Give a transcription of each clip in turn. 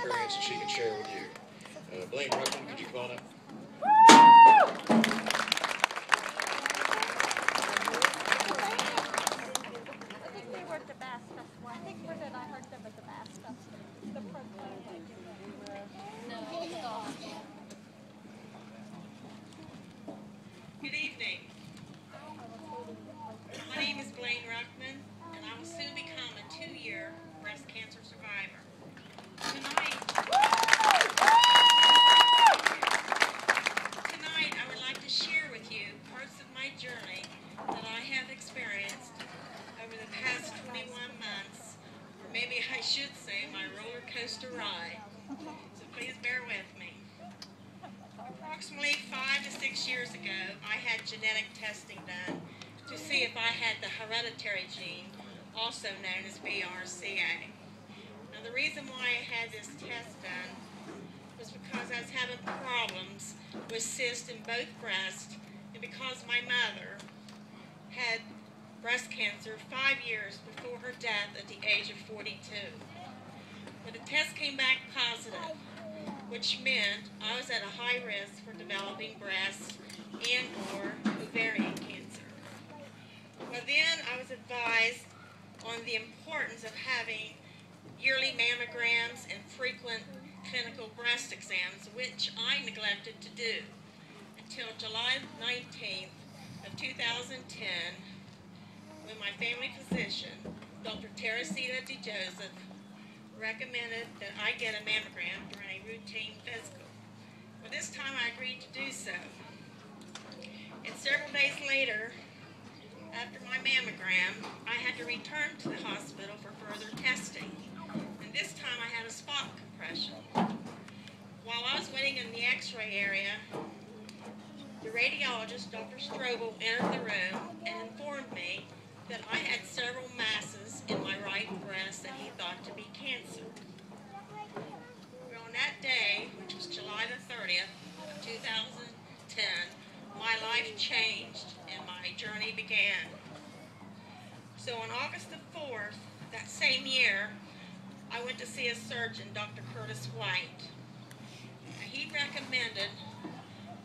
experience that she can share with you. Blaine Ruckman, could you come on up? Good evening. My name is Blaine Ruckman, and I will soon become a 2-year breast cancer survivor. Tonight, I would like to share with you parts of my journey that I have experienced over the past 21 months, or maybe I should say my roller coaster ride. So please bear with me. Approximately 5 to 6 years ago, I had genetic testing done to see if I had the hereditary gene, also known as BRCA. Now the reason why I had this test done was because I was having problems with cysts in both breasts, and because my mother had breast cancer 5 years before her death at the age of 42. But the test came back positive, which meant I was at a high risk for developing breast and/or ovarian cancer. Well, then I was advised on the importance of having yearly mammograms and frequent clinical breast exams, which I neglected to do until July 19th of 2010, when my family physician, Dr. Teresita DeJoseph, recommended that I get a mammogram during a routine physical. Well, this time I agreed to do so. And several days later, after my mammogram, I had to return to the hospital for further testing. And this time I had a spot compression. While I was waiting in the x-ray area, the radiologist, Dr. Strobel, entered the room and informed me that I had several masses in my right breast that he thought to be cancer. Well, on that day, which was July the 30th of 2010, my life changed and my journey began. So on August the 4th, that same year, I went to see a surgeon, Dr. Curtis White. He recommended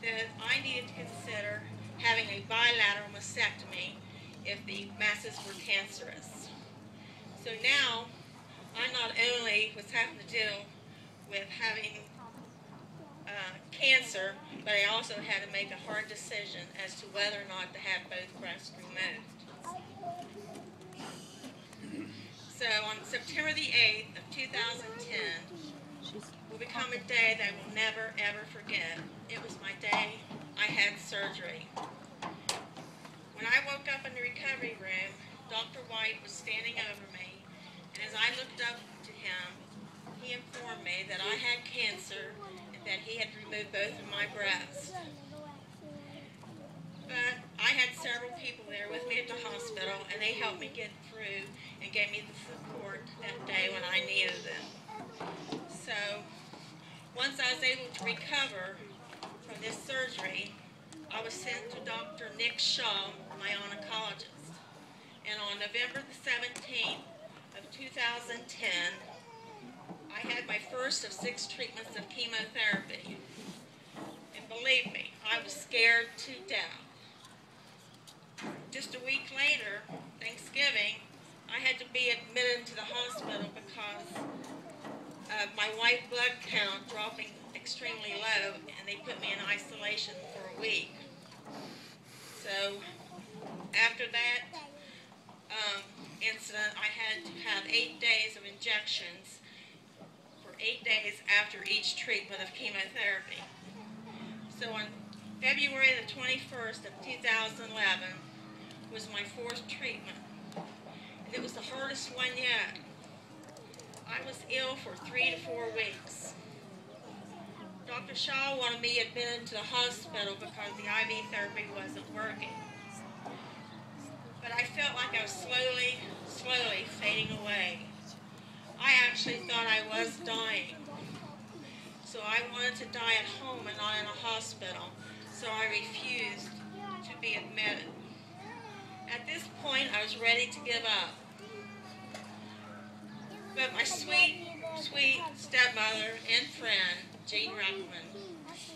that I needed to consider having a bilateral mastectomy if the masses were cancerous. So now, I not only was having to deal with having cancer, but I also had to make a hard decision as to whether or not to have both breasts removed. So on September the 8th of 2010 will become a day that I will never ever forget. It was my day I had surgery. When I woke up in the recovery room, Dr. White was standing over me, and as I looked up to him, he informed me that I had cancer and that he had removed both of my breasts. But I had several people there with me at the hospital, and they helped me get through and gave me the support that day when I needed them. So once I was able to recover from this surgery, I was sent to Dr. Nick Shaw, my oncologist. And on November the 17th of 2010, I had my first of 6 treatments of chemotherapy. And believe me, I was scared to death. Just a week later, Thanksgiving, I had to be admitted to the hospital because of my white blood count dropping extremely low, and they put me in isolation for a week. So after that incident, I had to have 8 days of injections for 8 days after each treatment of chemotherapy. So on February the 21st of 2011 was my 4th treatment, and it was the hardest one yet. I was ill for 3 to 4 weeks. Dr. Shaw wanted me admitted to the hospital because the IV therapy wasn't working. But I felt like I was slowly fading away. I actually thought I was dying. So I wanted to die at home and not in a hospital, so I refused to be admitted. At this point, I was ready to give up. But my sweet sweet stepmother and friend, Jean Ruckman,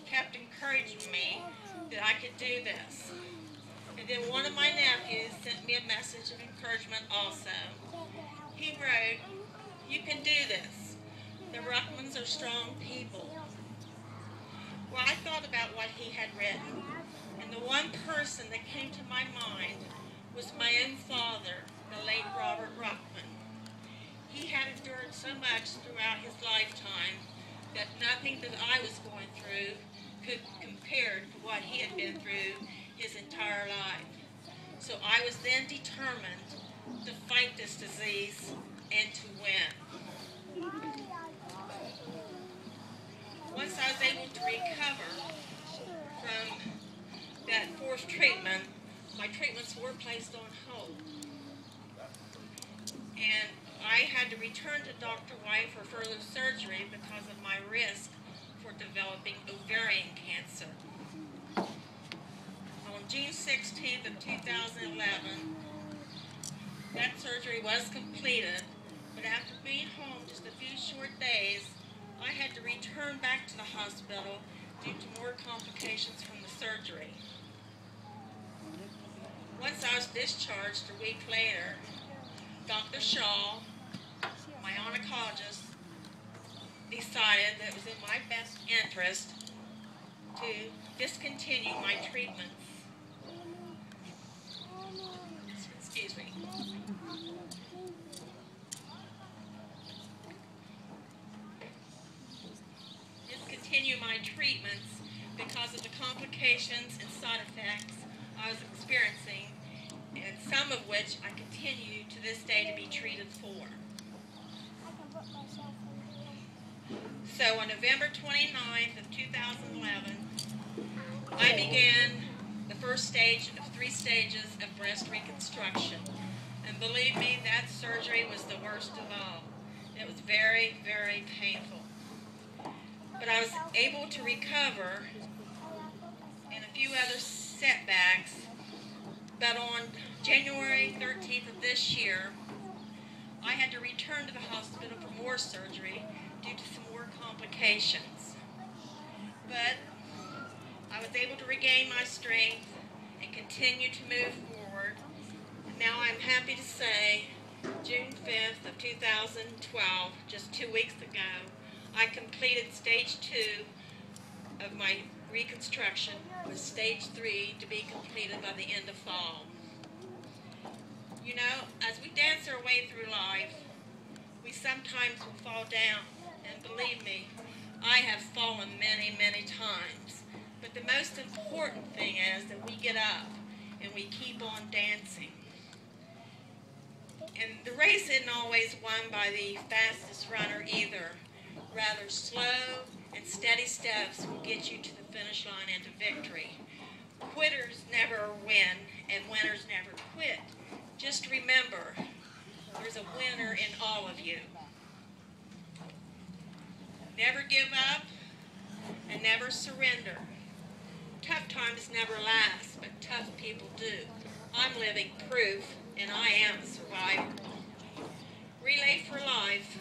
kept encouraging me that I could do this. And then one of my nephews sent me a message of encouragement also. He wrote, "You can do this. The Ruckmans are strong people." Well, I thought about what he had written, and the one person that came to my mind was my own father, the late Robert Ruckman. He had endured so much throughout his lifetime that nothing that I was going through could compare to what he had been through his entire life. So I was then determined to fight this disease and to win. Once I was able to recover from that fourth treatment, my treatments were placed on hold. And I had to return to Dr. White for further surgery because of my risk for developing ovarian cancer. On June 16th of 2011, that surgery was completed, but after being home just a few short days, I had to return back to the hospital due to more complications from the surgery. Once I was discharged a week later, Dr. Shaw, my oncologist, decided that it was in my best interest to discontinue my treatments. Excuse me. Discontinue my treatments because of the complications and side effects I was experiencing, and some of which I continue to this day to be treated for. So on November 29th of 2011, I began the first stage of 3 stages of breast reconstruction. And believe me, that surgery was the worst of all. It was very, very painful. But I was able to recover and a few other setbacks. But on January 13th of this year, I had to return to the hospital for more surgery due to some more complications. But I was able to regain my strength and continue to move forward. And now I'm happy to say, June 5th of 2012, just 2 weeks ago, I completed stage 2 of my reconstruction, with stage 3 to be completed by the end of fall. You know, as we dance our way through life, we sometimes will fall down, and believe me, I have fallen many, many times. But the most important thing is that we get up and we keep on dancing. And the race isn't always won by the fastest runner either. Rather, slow and steady steps will get you to the finish line and to victory. Quitters never win, and winners never quit. Just remember, there's a winner in all of you. Never give up and never surrender. Tough times never last, but tough people do. I'm living proof, and I am a survivor. Relay for Life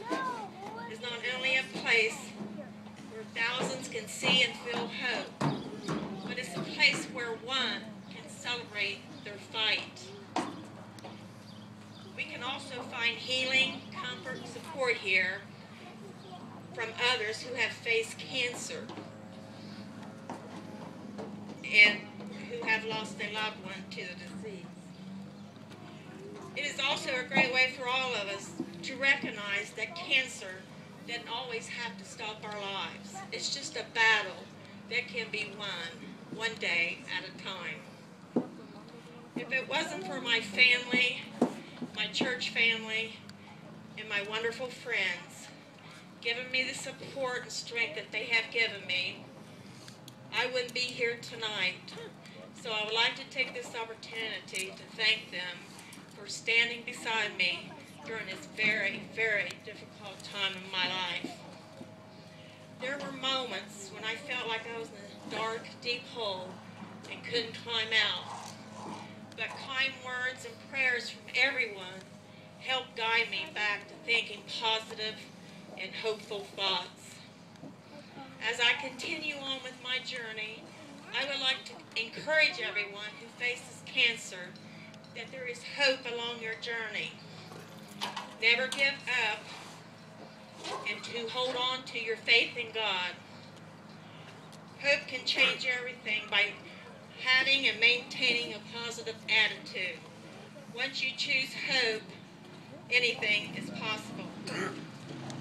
is not only a place where thousands can see and feel hope, but it's a place where one can celebrate their fight. We can also find healing, comfort, and support here from others who have faced cancer and who have lost a loved one to the disease. It is also a great way for all of us to recognize that cancer doesn't always have to stop our lives. It's just a battle that can be won one day at a time. If it wasn't for my family, my church family, and my wonderful friends giving me the support and strength that they have given me, I wouldn't be here tonight. So I would like to take this opportunity to thank them for standing beside me during this very, very difficult time in my life. There were moments when I felt like I was in a dark, deep hole and couldn't climb out. But kind words and prayers from everyone helped guide me back to thinking positive and hopeful thoughts. As I continue on with my journey, I would like to encourage everyone who faces cancer that there is hope along your journey. Never give up, and to hold on to your faith in God. Hope can change everything by having and maintaining a positive attitude. Once you choose hope, anything is possible.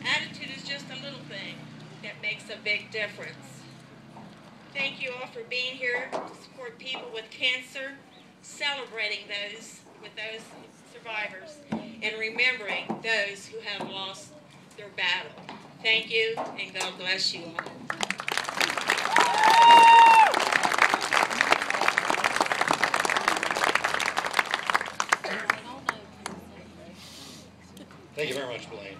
Attitude is just a little thing that makes a big difference. Thank you all for being here to support people with cancer, celebrating those survivors, and remembering those who have lost their battle. Thank you, and God bless you all. Thank you very much, Blaine.